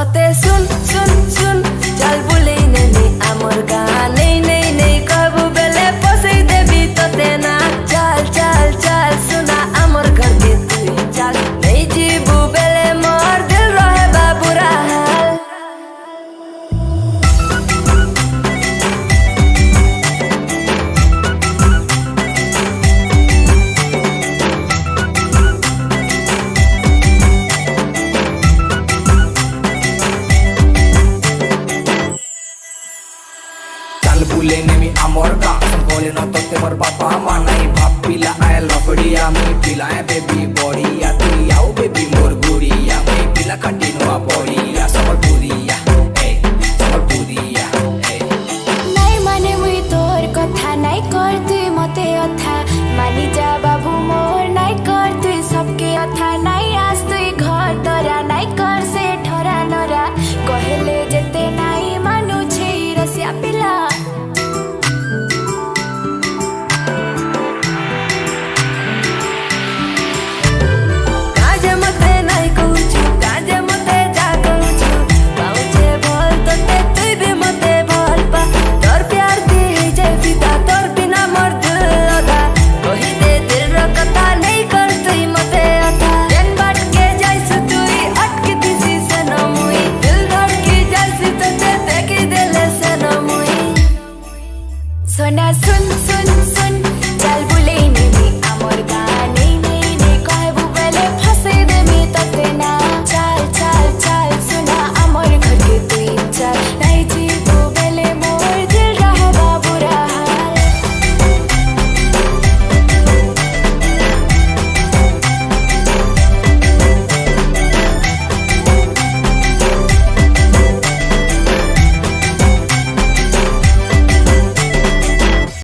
तोते सुन सुन सुन चल बुले नहीं आमर गाँ नहीं नहीं नहीं कहबू बेले पसई देवी तोते ना चल चल चल सुना आमर घर के तू चल नहीं जीबू बेले मोर दिल रहे बाबूरा हाल। बुले नेमी आमर गाँ संकोले न तोते मोर बापा मानाई भाप पिला आए लपड़िया मैं पिलाए बेबी बड़िया तू आओ बेबी मोर गुड़िया मैं पिला कंटिन्यू बड़िया।